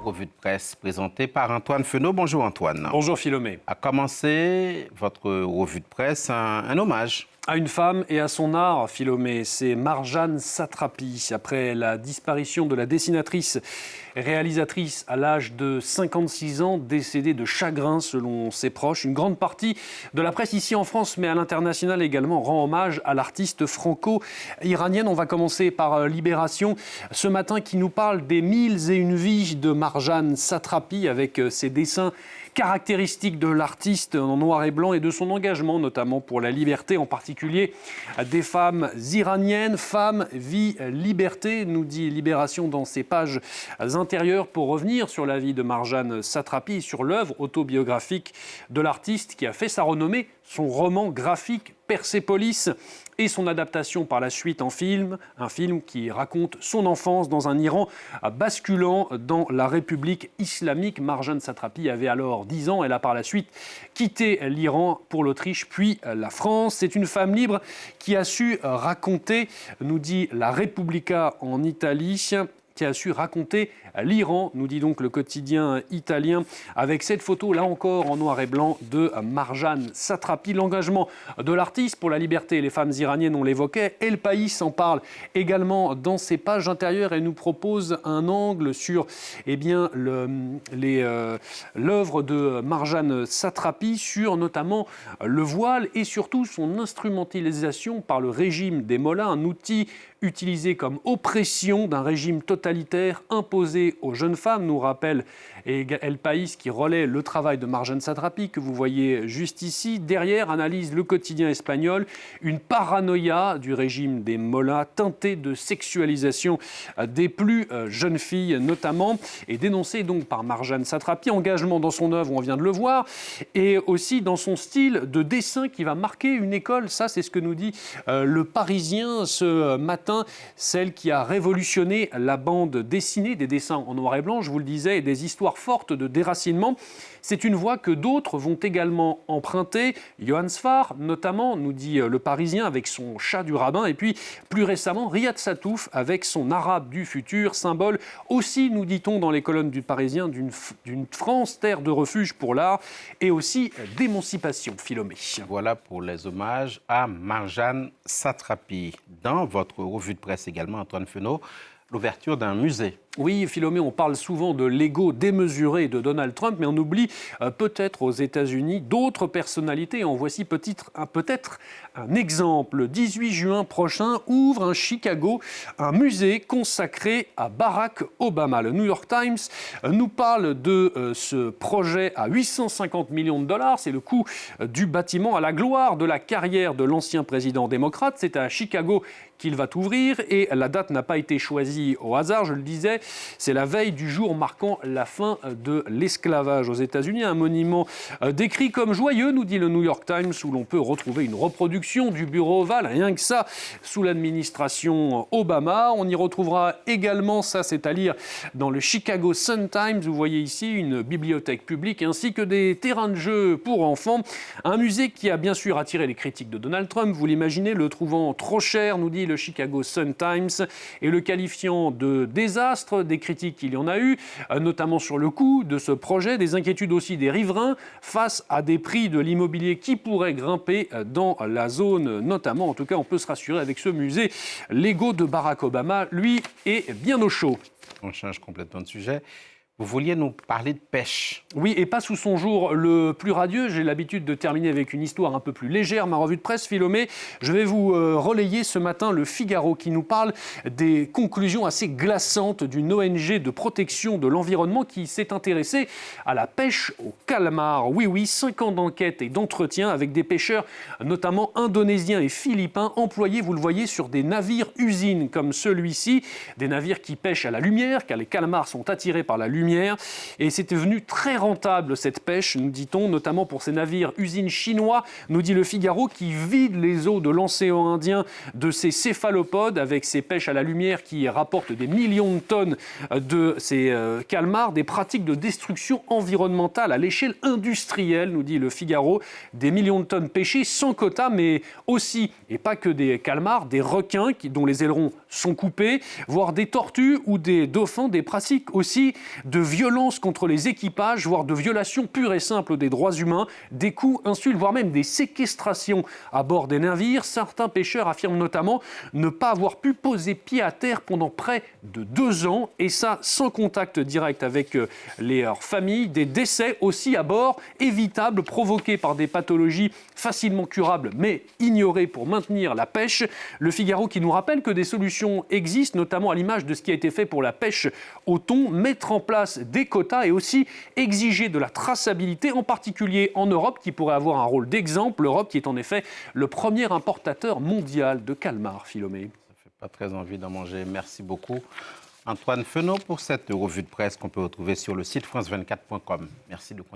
revue de presse présentée par Antoine Fenaud. Bonjour Antoine. Bonjour Philomé. A commencé votre revue de presse un hommage. À une femme et à son art, Philomé, c'est Marjane Satrapi. Après la disparition de la dessinatrice et réalisatrice à l'âge de 56 ans, décédée de chagrin selon ses proches, une grande partie de la presse ici en France, mais à l'international également, rend hommage à l'artiste franco-iranienne. On va commencer par Libération, ce matin qui nous parle des 1001 vies de Marjane Satrapi avec ses dessins caractéristiques de l'artiste en noir et blanc et de son engagement, notamment pour la liberté, en particulier des femmes iraniennes. Femmes, vie, liberté, nous dit Libération dans ses pages intérieures pour revenir sur la vie de Marjane Satrapi et sur l'œuvre autobiographique de l'artiste qui a fait sa renommée, son roman graphique Persépolis et son adaptation par la suite en film, un film qui raconte son enfance dans un Iran basculant dans la République islamique. Marjane Satrapi avait alors 10 ans, elle a par la suite quitté l'Iran pour l'Autriche puis la France. C'est une femme libre qui a su raconter, nous dit la Repubblica en Italie, qui a su raconter l'Iran, nous dit donc le quotidien italien, avec cette photo, là encore en noir et blanc, de Marjane Satrapi. L'engagement de l'artiste pour la liberté et les femmes iraniennes, on l'évoquait, et Le País en parle également dans ses pages intérieures et nous propose un angle sur l'œuvre de Marjane Satrapi, sur notamment le voile et surtout son instrumentalisation par le régime des mollahs, un outil utilisé comme oppression d'un régime totalitaire imposé aux jeunes femmes, nous rappelle El País qui relaie le travail de Marjane Satrapi que vous voyez juste ici. Derrière, analyse le quotidien espagnol, une paranoïa du régime des mollahs teintée de sexualisation des plus jeunes filles notamment, et dénoncée donc par Marjane Satrapi. Engagement dans son œuvre, on vient de le voir, et aussi dans son style de dessin qui va marquer une école. Ça, c'est ce que nous dit le Parisien ce matin, celle qui a révolutionné la bande dessinée, des dessins en noir et blanc, je vous le disais, et des histoires fortes de déracinement. C'est une voie que d'autres vont également emprunter. Johann Sfar, notamment, nous dit le Parisien, avec son chat du rabbin, et puis plus récemment, Riyad Sattouf avec son arabe du futur, symbole aussi, nous dit-on dans les colonnes du Parisien, d'une France, terre de refuge pour l'art, et aussi d'émancipation, Philomé. Voilà pour les hommages à Marjane Satrapi. Dans votre revue de presse également, Antoine Fenaud, l'ouverture d'un musée. Oui, Philomé, on parle souvent de l'ego démesuré de Donald Trump, mais on oublie peut-être aux États-Unis d'autres personnalités. En voici peut-être un exemple. Le 18 juin prochain ouvre à Chicago un musée consacré à Barack Obama. Le New York Times nous parle de ce projet à 850 millions de dollars. C'est le coût du bâtiment à la gloire de la carrière de l'ancien président démocrate. C'est à Chicago qu'il va ouvrir et la date n'a pas été choisie au hasard, je le disais. C'est la veille du jour marquant la fin de l'esclavage aux États-Unis. Un monument décrit comme joyeux, nous dit le New York Times, où l'on peut retrouver une reproduction du bureau ovale, rien que ça, sous l'administration Obama. On y retrouvera également, ça c'est à lire dans le Chicago Sun-Times, vous voyez ici une bibliothèque publique ainsi que des terrains de jeu pour enfants. Un musée qui a bien sûr attiré les critiques de Donald Trump, vous l'imaginez, le trouvant trop cher, nous dit le Chicago Sun-Times, et le qualifiant de désastre. Des critiques il y en a eu, notamment sur le coût de ce projet, des inquiétudes aussi des riverains face à des prix de l'immobilier qui pourraient grimper dans la zone, notamment. En tout cas, on peut se rassurer avec ce musée. L'ego de Barack Obama, lui, est bien au chaud. On change complètement de sujet. Vous vouliez nous parler de pêche. Oui, et pas sous son jour le plus radieux. J'ai l'habitude de terminer avec une histoire un peu plus légère. Ma revue de presse, Philomé, je vais vous relayer ce matin le Figaro qui nous parle des conclusions assez glaçantes d'une ONG de protection de l'environnement qui s'est intéressée à la pêche au calmar. Oui, 5 ans d'enquête et d'entretien avec des pêcheurs, notamment indonésiens et philippins, employés, vous le voyez, sur des navires-usines comme celui-ci. Des navires qui pêchent à la lumière, car les calmars sont attirés par la lumière. Et c'est devenu très rentable cette pêche, nous dit-on, notamment pour ces navires usines chinois, nous dit le Figaro, qui vident les eaux de l'océan Indien de ces céphalopodes avec ces pêches à la lumière qui rapportent des millions de tonnes de ces calmars, des pratiques de destruction environnementale à l'échelle industrielle, nous dit le Figaro, des millions de tonnes pêchées sans quota, mais aussi, et pas que des calmars, des requins dont les ailerons sont coupés, voire des tortues ou des dauphins, des pratiques aussi de de violences contre les équipages, voire de violations pures et simples des droits humains, des coups, insultes, voire même des séquestrations à bord des navires. Certains pêcheurs affirment notamment ne pas avoir pu poser pied à terre pendant près de 2 ans, et ça sans contact direct avec leurs familles. Des décès aussi à bord, évitables, provoqués par des pathologies facilement curables, mais ignorées pour maintenir la pêche. Le Figaro qui nous rappelle que des solutions existent, notamment à l'image de ce qui a été fait pour la pêche au thon, mettre en place des quotas et aussi exiger de la traçabilité, en particulier en Europe, qui pourrait avoir un rôle d'exemple. L'Europe qui est en effet le premier importateur mondial de calmars, Philomé. Ça fait pas très envie d'en manger. Merci beaucoup, Antoine Fenot, pour cette revue de presse qu'on peut retrouver sur le site france24.com. Merci de continuer.